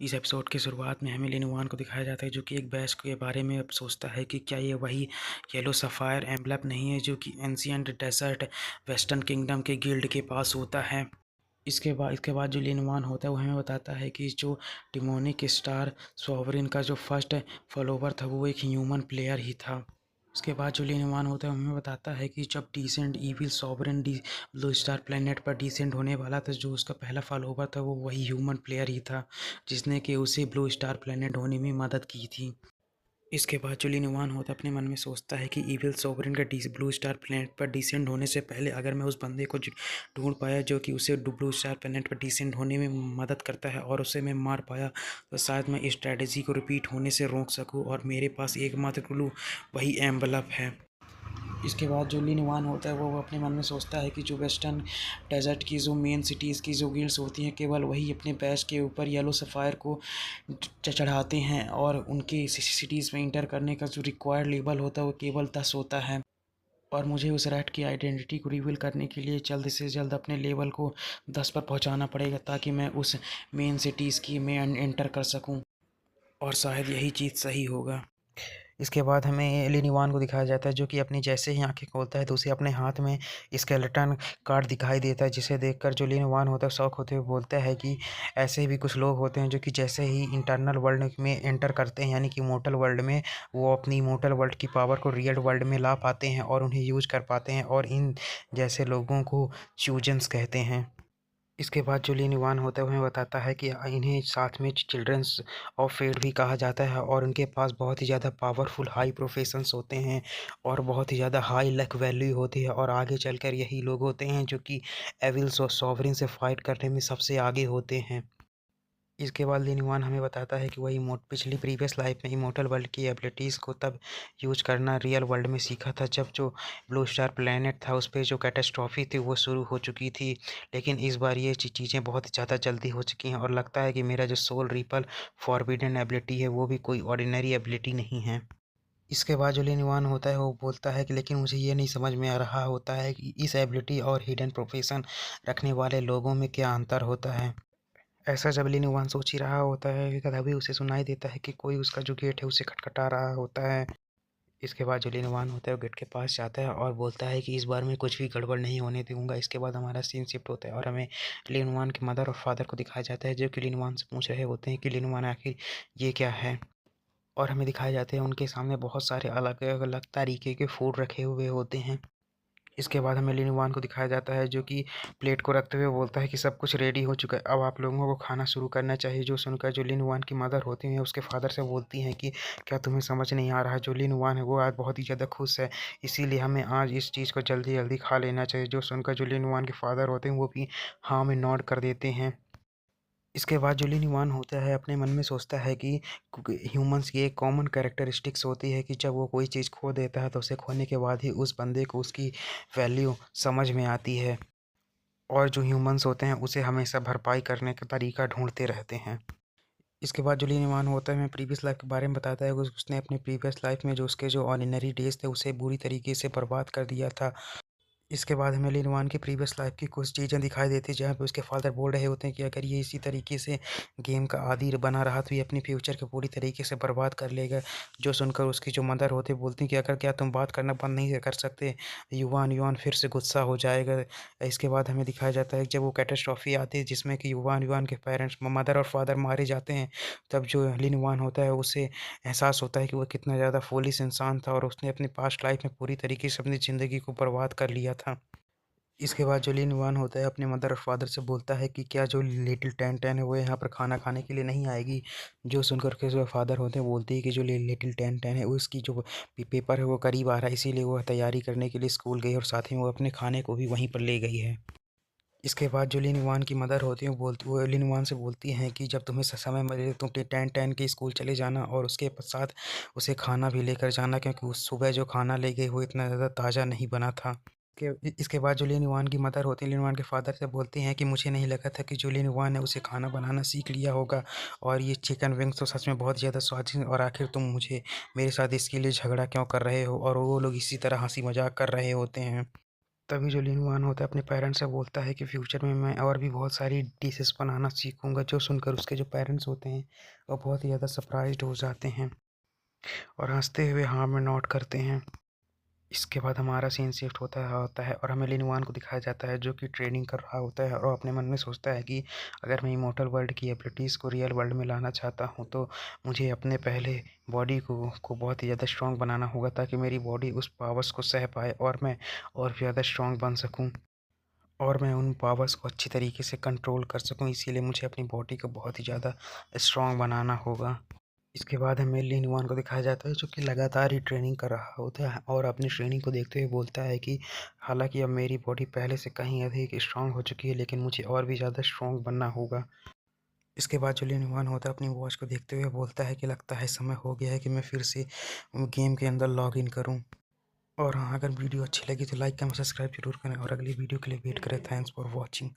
इस एपिसोड की शुरुआत में हमें लिन वान को दिखाया जाता है जो कि एक बैश के बारे में अब सोचता है कि क्या ये वही येलो सफ़ायर एम्बलम नहीं है जो कि एंशिएंट डेजर्ट वेस्टर्न किंगडम के गिल्ड के पास होता है। इसके बाद जो लिन वान होता है वो हमें बताता है कि जो डिमोनिक स्टार सॉवरिन का जो फर्स्ट फॉलोवर था वो एक ह्यूमन प्लेयर ही था। उसके बाद जो लिन वान होता है हमें बताता है कि जब descent evil sovereign blue star planet पर डिसेंट होने वाला था, जो उसका पहला फॉलोवर था वो वही ह्यूमन प्लेयर ही था जिसने कि उसे ब्लू स्टार प्लेनेट होने में मदद की थी। इसके बाद जो लिन वान होता है अपने मन में सोचता है कि ईविल सॉवरेन का ब्लू स्टार प्लेनेट पर डिसेंट होने से पहले अगर मैं उस बंदे को ढूंढ पाया जो कि उसे ब्लू स्टार प्लेनेट पर डिसेंट होने में मदद करता है और उसे मैं मार पाया, तो शायद मैं इस स्ट्रैटेजी को रिपीट होने से रोक सकूं और मेरे पास एकमात्र क्लू वही एम्बलप है। इसके बाद जो लिन वान होता है वो अपने मन में सोचता है कि जो वेस्टर्न डेजर्ट की जो मेन सिटीज़ की जो गिल्ड्स होती हैं केवल वही अपने बैश के ऊपर येलो सफ़ायर को चढ़ाते हैं और उनके सिटीज़ में इंटर करने का जो रिक्वायर्ड लेवल होता है वो केवल 10 होता है। और मुझे उस रैट की आइडेंटिटी को रिवील करने के लिए जल्द से जल्द अपने लेवल को 10 पर पहुंचाना पड़ेगा ताकि मैं उस मेन सिटीज़ की में एंटर कर सकूं, और शायद यही चीज़ सही होगा। इसके बाद हमें लिनिवान को दिखाया जाता है जो कि अपनी जैसे ही आंखें खोलता है तो उसे अपने हाथ में स्केलेटन कार्ड दिखाई देता है, जिसे देखकर जो लिनिवान होता है शौक होते हुए बोलता है कि ऐसे भी कुछ लोग होते हैं जो कि जैसे ही इंटरनल वर्ल्ड में एंटर करते हैं यानी कि मोटल वर्ल्ड में, वो अपनी मोटल वर्ल्ड की पावर को रियल वर्ल्ड में ला पाते हैं और उन्हें यूज कर पाते हैं, और इन जैसे लोगों को चूजन्स कहते हैं। इसके बाद जो लिन होता है वह बताता है कि इन्हें साथ में चिल्ड्रंस ऑफ फेट भी कहा जाता है और उनके पास बहुत ही ज़्यादा पावरफुल हाई प्रोफेशंस होते हैं और बहुत ही ज़्यादा हाई लक वैल्यू होती है, और आगे चलकर यही लोग होते हैं जो कि एविल्स और सॉवरिन से फाइट करने में सबसे आगे होते हैं। इसके बाद लिनवान हमें बताता है कि वही पिछली प्रीवियस लाइफ में इमोर्टल वर्ल्ड की एबिलिटीज़ को तब यूज करना रियल वर्ल्ड में सीखा था जब जो ब्लू स्टार प्लेनेट था उस पर जो कैटास्ट्रॉफी थी वो शुरू हो चुकी थी, लेकिन इस बार ये चीज़ें बहुत ज़्यादा जल्दी हो चुकी हैं और लगता है कि मेरा जो सोल रिपल फॉरबिडन एबिलिटी है वो भी कोई ऑर्डिनरी एबिलिटी नहीं है। इसके बाद जो लिनवान होता है वो बोलता है कि लेकिन मुझे ये नहीं समझ में आ रहा होता है कि इस एबिलिटी और हिडन प्रोफेशन रखने वाले लोगों में क्या अंतर होता है। ऐसा जब लिनुवान सोच ही रहा होता है कि तभी उसे सुनाई देता है कि कोई उसका जो गेट है उसे खटखटा रहा होता है। इसके बाद जो लिनुवान होता है वो गेट के पास जाता है और बोलता है कि इस बार मैं कुछ भी गड़बड़ नहीं होने दूंगा। इसके बाद हमारा सीन शिफ्ट होता है और हमें लिनुवान के मदर और फादर को दिखाया जाता है जो कि लिनुवान से पूछ रहे होते हैं कि लिनुवान आखिर ये क्या है, और हमें दिखाए जाते हैं उनके सामने बहुत सारे अलग अलग तरीके के फूड रखे हुए होते हैं। इसके बाद हमें लिनुवान को दिखाया जाता है जो कि प्लेट को रखते हुए बोलता है कि सब कुछ रेडी हो चुका है, अब आप लोगों को खाना शुरू करना चाहिए। जो सुनकर जो लिनुवान की मदर होती हैं उसके फादर से बोलती हैं कि क्या तुम्हें समझ नहीं आ रहा है, जो लिनुवान है वो आज बहुत ही ज़्यादा खुश है, इसीलिए हमें आज इस चीज़ को जल्दी जल्दी खा लेना चाहिए। जो सुनकर जो लिनुवान के फादर होते हैं वो भी हाँ में नॉड कर देते हैं। इसके बाद जो लिनुवान होता है अपने मन में सोचता है कि ह्यूमंस की एक कॉमन कैरेक्टरिस्टिक्स होती है कि जब वो कोई चीज़ खो देता है तो उसे खोने के बाद ही उस बंदे को उसकी वैल्यू समझ में आती है, और जो ह्यूमंस होते हैं उसे हमेशा भरपाई करने का तरीका ढूंढते रहते हैं। इसके बाद जो लिनुवान होता है हमें प्रीवियस लाइफ के बारे में बताता है कि उसने अपने प्रीवियस लाइफ में जो उसके जो ऑर्डिनरी डेज थे उसे बुरी तरीके से बर्बाद कर दिया था। इसके बाद हमें लिनवान की प्रीवियस लाइफ की कुछ चीज़ें दिखाई देती हैं जहाँ पे उसके फादर बोल रहे होते हैं कि अगर ये इसी तरीके से गेम का आदी बना रहा तो ये अपनी फ्यूचर को पूरी तरीके से बर्बाद कर लेगा। जो सुनकर उसकी जो मदर होती बोलती कि अगर क्या तुम बात करना बंद नहीं कर सकते, युवान युवान फिर से गुस्सा हो जाएगा। इसके बाद हमें दिखाया जाता है कि जब वो कैटास्ट्रॉफी आती है जिसमें कि युवान युवान के पेरेंट्स मदर और फादर मारे जाते हैं, तब जो लिनवान होता है उसे एहसास होता है कि वो कितना ज़्यादा फूलिश इंसान था और उसने अपनी पास्ट लाइफ में पूरी तरीके से अपनी ज़िंदगी को बर्बाद कर लिया था। इसके बाद जो लिन वन होता है अपने मदर और फादर से बोलता है कि क्या जो लिटिल टेन टेन है वो यहाँ पर खाना खाने के लिए नहीं आएगी। जो सुनकर के जो फादर होते हैं बोलते हैं कि जो लिटिल टेन टेन है उसकी जो पेपर है वो करीब आ रहा है, इसीलिए वो तैयारी करने के लिए स्कूल गई और साथ ही वो अपने खाने को भी वहीं पर ले गई है। इसके बाद जो लिन वान की मदर होती है वो लिन वान से बोलती हैं कि जब तुम्हें समय मिले तुम टेन टेन के स्कूल चले जाना और उसके साथ उसे खाना भी लेकर जाना, क्योंकि उस सुबह जो खाना ले गई वो इतना ज़्यादा ताज़ा नहीं बना था। इसके बाद जो लिन वान की मदर होती है लिन वान के फादर से बोलती हैं कि मुझे नहीं लगा था कि जो लिन वान है उसे खाना बनाना सीख लिया होगा, और ये चिकन विंग्स तो सच में बहुत ज़्यादा स्वादिष्ट, और आखिर तुम मुझे मेरे साथ इसके लिए झगड़ा क्यों कर रहे हो, और वो लोग इसी तरह हंसी मजाक कर रहे होते हैं। तभी जो लिनवान होता है अपने पेरेंट्स से बोलता है कि फ्यूचर में मैं और भी बहुत सारी डिशेस बनाना सीखूंगा, जो सुनकर उसके जो पेरेंट्स होते हैं वो बहुत ही ज़्यादा सरप्राइज्ड हो जाते हैं और हंसते हुए हाँ में नोट करते हैं। इसके बाद हमारा सीन शिफ्ट होता है और हमें लिनवान को दिखाया जाता है जो कि ट्रेनिंग कर रहा होता है और अपने मन में सोचता है कि अगर मैं इमॉर्टल वर्ल्ड की एबिलिटीज़ को रियल वर्ल्ड में लाना चाहता हूँ तो मुझे अपने पहले बॉडी को बहुत ही ज़्यादा स्ट्रॉन्ग बनाना होगा ताकि मेरी बॉडी उस पावर्स को सह पाए और मैं और भी ज़्यादा स्ट्रॉन्ग बन सकूँ और मैं उन पावर्स को अच्छी तरीके से कंट्रोल कर सकूँ। इसीलिए मुझे अपनी बॉडी को बहुत ही ज़्यादा स्ट्रॉन्ग बनाना होगा। इसके बाद हमें लिन वन को दिखाया जाता है जो कि लगातार ही ट्रेनिंग कर रहा होता है और अपनी ट्रेनिंग को देखते हुए बोलता है कि हालांकि अब मेरी बॉडी पहले से कहीं अधिक स्ट्रांग हो चुकी है, लेकिन मुझे और भी ज़्यादा स्ट्रांग बनना होगा। इसके बाद जो लिन वन होता है अपनी वॉच को देखते हुए बोलता है कि लगता है समय हो गया है कि मैं फिर से गेम के अंदर लॉग इन करूँ। और हाँ, अगर वीडियो अच्छी लगी तो लाइक कमेंट सब्सक्राइब जरूर करें और अगली वीडियो के लिए वेट करें। Thanks for watching.